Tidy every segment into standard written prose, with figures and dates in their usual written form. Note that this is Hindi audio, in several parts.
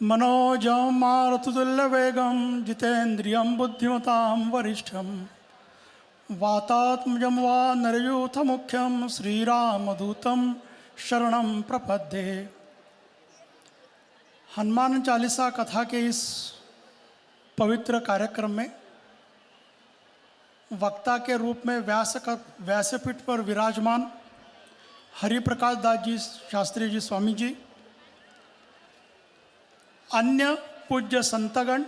मनोजं मारुततुल्यवेगं जितेन्द्रियं बुद्धिमतां वरिष्ठं वातात्मजं वा नरयूथमुख्यं श्रीरामदूतं शरणं प्रपद्ये। हनुमान चालीसा कथा के इस पवित्र कार्यक्रम में वक्ता के रूप में व्यासपीठ पर विराजमान हरिप्रकाश दास जी शास्त्री जी स्वामी जी, अन्य पूज्य संतगण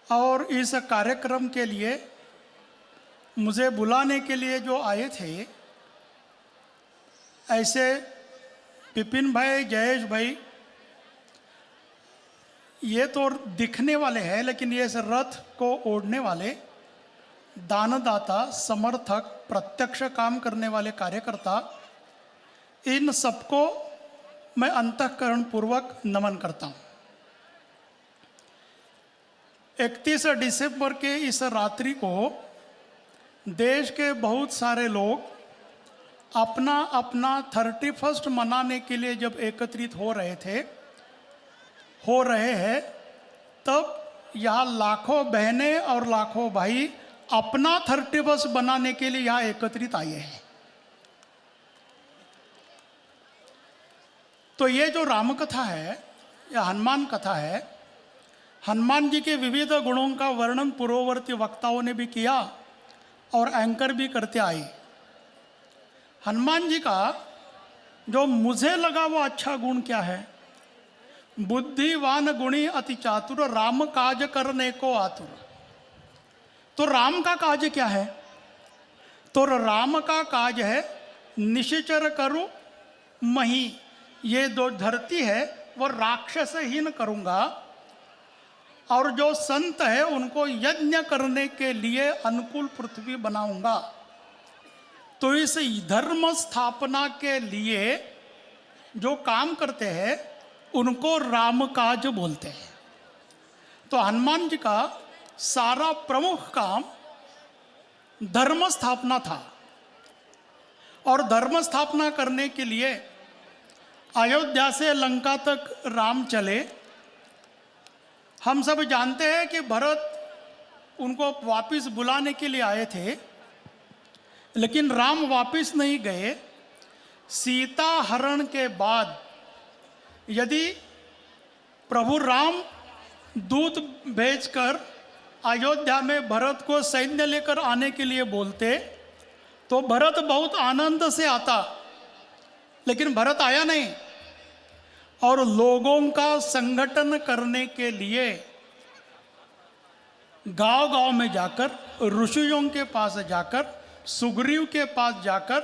और इस कार्यक्रम के लिए मुझे बुलाने के लिए जो आए थे, ऐसे विपिन भाई, जयेश भाई, ये तो दिखने वाले हैं, लेकिन ये इस रथ को ओढ़ने वाले दानदाता, समर्थक, प्रत्यक्ष काम करने वाले कार्यकर्ता, इन सबको मैं अंतःकरण पूर्वक नमन करता हूँ। 31 दिसंबर के इस रात्रि को देश के बहुत सारे लोग अपना अपना 31 मनाने के लिए जब एकत्रित हो रहे हैं, तब यहाँ लाखों बहनें और लाखों भाई अपना 31 बनाने के लिए यहाँ एकत्रित आए हैं। तो ये जो राम कथा है या हनुमान कथा है, हनुमान जी के विविध गुणों का वर्णन पूर्ववर्ती वक्ताओं ने भी किया और एंकर भी करते आए। हनुमान जी का जो मुझे लगा वो अच्छा गुण क्या है? बुद्धिवान गुणी अति चातुर, राम काज करने को आतुर। तो राम का काज क्या है? तो राम का काज है निश्चर करूं मही, ये जो धरती है वो राक्षसहीन करूंगा, और जो संत है उनको यज्ञ करने के लिए अनुकूल पृथ्वी बनाऊंगा। तो इस धर्म स्थापना के लिए जो काम करते हैं उनको राम काज बोलते हैं। तो हनुमान जी का सारा प्रमुख काम धर्म स्थापना था, और धर्म स्थापना करने के लिए अयोध्या से लंका तक राम चले। हम सब जानते हैं कि भरत उनको वापस बुलाने के लिए आए थे, लेकिन राम वापस नहीं गए। सीता हरण के बाद यदि प्रभु राम दूत भेजकर अयोध्या में भरत को सैन्य लेकर आने के लिए बोलते, तो भरत बहुत आनंद से आता, लेकिन भरत आया नहीं। और लोगों का संगठन करने के लिए गांव-गांव में जाकर, ऋषियों के पास जाकर, सुग्रीव के पास जाकर,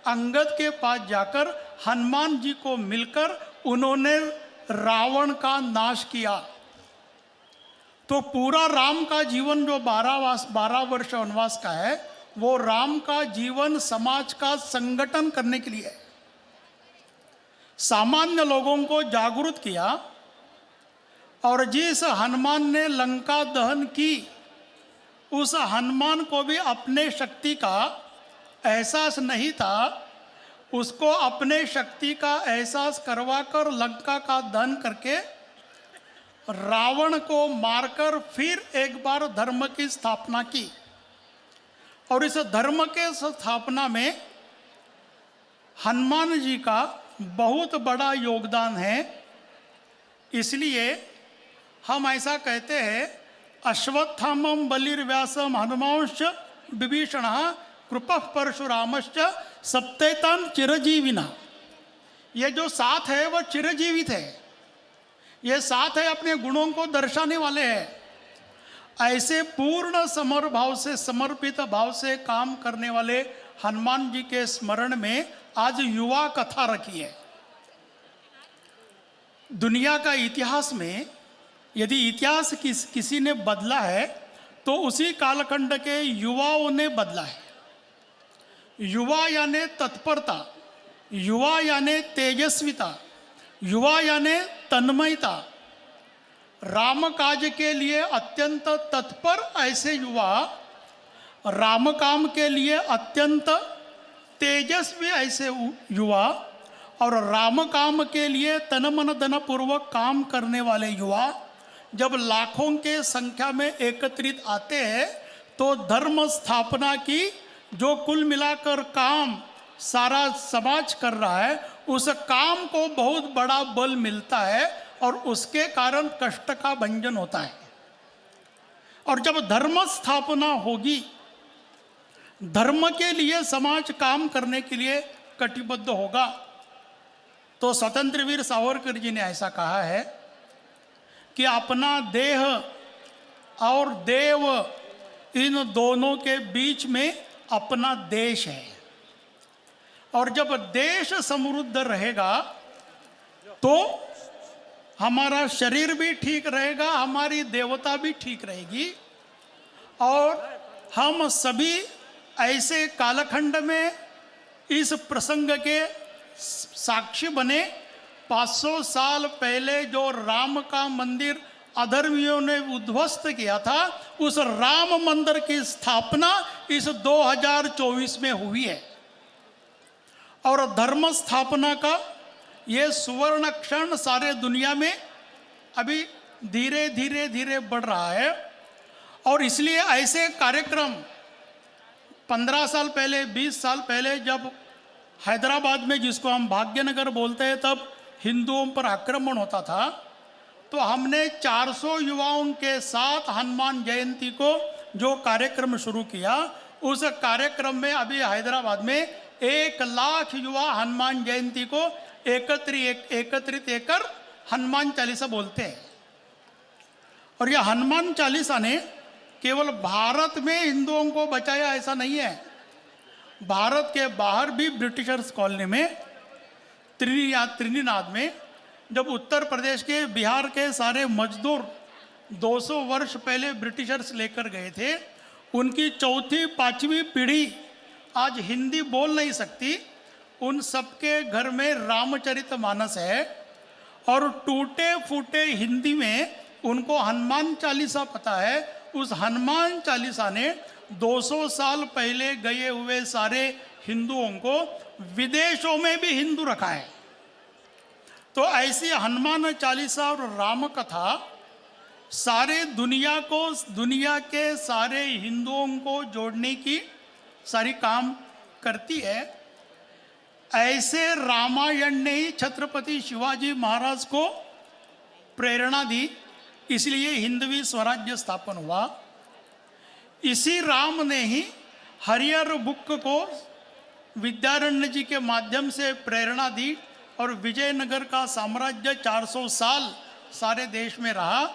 अंगद के पास जाकर, हनुमान जी को मिलकर उन्होंने रावण का नाश किया। तो पूरा राम का जीवन जो 12 वर्ष वनवास का है, वो राम का जीवन समाज का संगठन करने के लिए है। सामान्य लोगों को जागरूक किया, और जिस हनुमान ने लंका दहन की, उस हनुमान को भी अपने शक्ति का एहसास नहीं था। उसको अपने शक्ति का एहसास करवाकर लंका का दहन करके रावण को मारकर फिर एक बार धर्म की स्थापना की। और इस धर्म के स्थापना में हनुमान जी का बहुत बड़ा योगदान है। इसलिए हम ऐसा कहते हैं, अश्वत्थामं बलिर्व्यासं हनुमांश्च विभीषणः कृपः परशुरामश्च सप्तेतान् चिरजीविना। ये जो 7 है वो चिरजीवित है। ये 7 है अपने गुणों को दर्शाने वाले हैं। ऐसे पूर्ण समर भाव से, समर्पित भाव से काम करने वाले हनुमान जी के स्मरण में आज युवा कथा रखी है। दुनिया का इतिहास में यदि इतिहास किसी ने बदला है तो उसी कालखंड के युवाओं ने बदला है। युवा यानी तत्परता, युवा यानी तेजस्विता, युवा यानी तन्मयता। राम काज के लिए अत्यंत तत्पर ऐसे युवा, राम काम के लिए अत्यंत तेजस्वी ऐसे युवा और राम काम के लिए तन मन धन पूर्वक काम करने वाले युवा जब लाखों के संख्या में एकत्रित आते हैं तो धर्म स्थापना की जो कुल मिलाकर काम सारा समाज कर रहा है, उस काम को बहुत बड़ा बल मिलता है और उसके कारण कष्ट का भंजन होता है। और जब धर्म स्थापना होगी, धर्म के लिए समाज काम करने के लिए कटिबद्ध होगा, तो स्वतंत्र वीर सावरकर जी ने ऐसा कहा है कि अपना देह और देव इन दोनों के बीच में अपना देश है, और जब देश समृद्ध रहेगा तो हमारा शरीर भी ठीक रहेगा, हमारी देवता भी ठीक रहेगी, और हम सभी ऐसे कालखंड में इस प्रसंग के साक्षी बने। 500 साल पहले जो राम का मंदिर अधर्मियों ने उद्ध्वस्त किया था, उस राम मंदिर की स्थापना इस 2024 में हुई है, और धर्म स्थापना का ये सुवर्ण क्षण सारे दुनिया में अभी धीरे धीरे धीरे बढ़ रहा है। और इसलिए ऐसे कार्यक्रम 15 साल पहले, 20 साल पहले जब हैदराबाद में, जिसको हम भाग्यनगर बोलते हैं, तब हिंदुओं पर आक्रमण होता था, तो हमने 400 युवाओं के साथ हनुमान जयंती को जो कार्यक्रम शुरू किया, उस कार्यक्रम में अभी हैदराबाद में 1 लाख युवा हनुमान जयंती को एकत्रित कर हनुमान चालीसा बोलते हैं। और यह हनुमान चालीसा ने केवल भारत में हिंदुओं को बचाया ऐसा नहीं है, भारत के बाहर भी ब्रिटिशर्स कॉलोनी में त्रिनिदाद में जब उत्तर प्रदेश के, बिहार के सारे मजदूर 200 वर्ष पहले ब्रिटिशर्स लेकर गए थे, उनकी चौथी पांचवी पीढ़ी आज हिंदी बोल नहीं सकती, उन सबके घर में रामचरितमानस है, और टूटे फूटे हिंदी में उनको हनुमान चालीसा पता है। उस हनुमान चालीसा ने 200 साल पहले गए हुए सारे हिंदुओं को विदेशों में भी हिंदू रखा है। तो ऐसी हनुमान चालीसा और राम कथा सारे दुनिया को, दुनिया के सारे हिंदुओं को जोड़ने की सारी काम करती है। ऐसे रामायण ने ही छत्रपति शिवाजी महाराज को प्रेरणा दी, इसलिए हिंदवी स्वराज्य स्थापन हुआ। इसी राम ने ही हरिहर बुक को विद्यारण्य जी के माध्यम से प्रेरणा दी, और विजयनगर का साम्राज्य 400 साल सारे देश में रहा।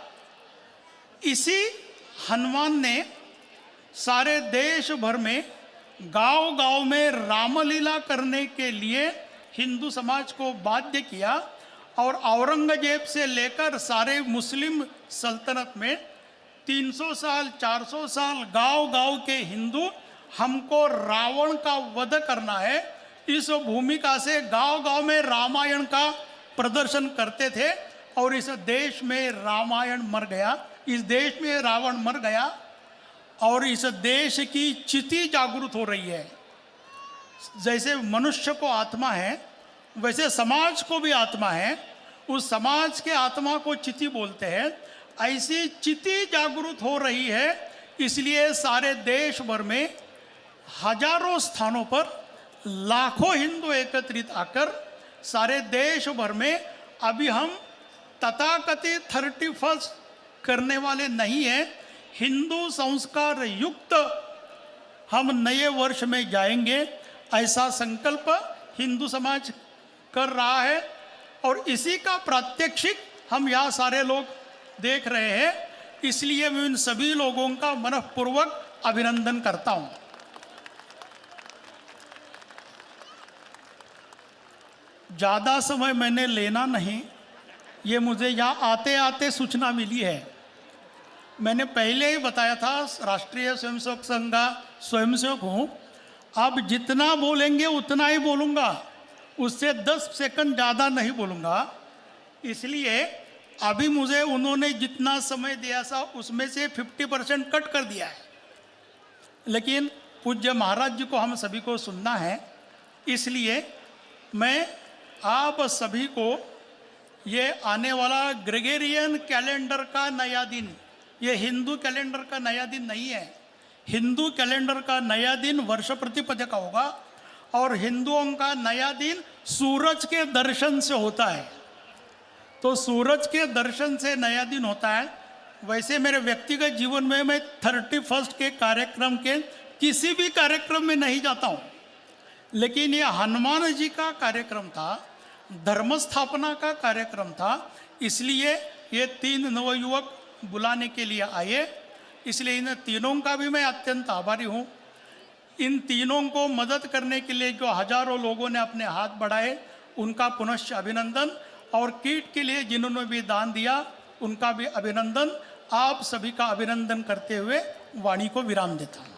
इसी हनुमान ने सारे देश भर में गांव गांव में रामलीला करने के लिए हिंदू समाज को बाध्य किया, और औरंगजेब से लेकर सारे मुस्लिम सल्तनत में 300 साल 400 साल गांव गांव के हिंदू हमको रावण का वध करना है, इस भूमिका से गांव गांव में रामायण का प्रदर्शन करते थे, और इस देश में रामायण मर गया, इस देश में रावण मर गया, और इस देश की चिति जागृत हो रही है। जैसे मनुष्य को आत्मा है, वैसे समाज को भी आत्मा है, उस समाज के आत्मा को चिति बोलते हैं। ऐसी चिति जागृत हो रही है, इसलिए सारे देश भर में हजारों स्थानों पर लाखों हिंदू एकत्रित आकर सारे देश भर में, अभी हम तथाकथित 31 करने वाले नहीं हैं, हिंदू संस्कार युक्त हम नए वर्ष में जाएंगे, ऐसा संकल्प हिंदू समाज कर रहा है। और इसी का प्रात्यक्षिक हम यहाँ सारे लोग देख रहे हैं, इसलिए मैं इन सभी लोगों का मनःपूर्वक अभिनंदन करता हूँ। ज़्यादा समय मैंने लेना नहीं, ये मुझे यहाँ आते आते सूचना मिली है। मैंने पहले ही बताया था, राष्ट्रीय स्वयंसेवक संघ का स्वयंसेवक हूँ, अब जितना बोलेंगे उतना ही बोलूँगा, उससे 10 सेकंड ज़्यादा नहीं बोलूँगा। इसलिए अभी मुझे उन्होंने जितना समय दिया था उसमें से 50% कट कर दिया है, लेकिन पूज्य महाराज जी को हम सभी को सुनना है, इसलिए मैं आप सभी को ये आने वाला ग्रेगोरियन कैलेंडर का नया दिन, ये हिंदू कैलेंडर का नया दिन नहीं है। हिंदू कैलेंडर का नया दिन वर्ष प्रतिपद का होगा और हिंदुओं का नया दिन सूरज के दर्शन से होता है। तो सूरज के दर्शन से नया दिन होता है। वैसे मेरे व्यक्तिगत जीवन में मैं 31 के कार्यक्रम के किसी भी कार्यक्रम में नहीं जाता हूँ, लेकिन ये हनुमान जी का कार्यक्रम था, धर्म स्थापना का कार्यक्रम था, इसलिए ये 3 नवयुवक बुलाने के लिए आए। इसलिए इन तीनों का भी मैं अत्यंत आभारी हूँ। इन तीनों को मदद करने के लिए जो हजारों लोगों ने अपने हाथ बढ़ाए उनका पुनश्च अभिनंदन, और किट के लिए जिन्होंने भी दान दिया उनका भी अभिनंदन। आप सभी का अभिनंदन करते हुए वाणी को विराम देता हूँ।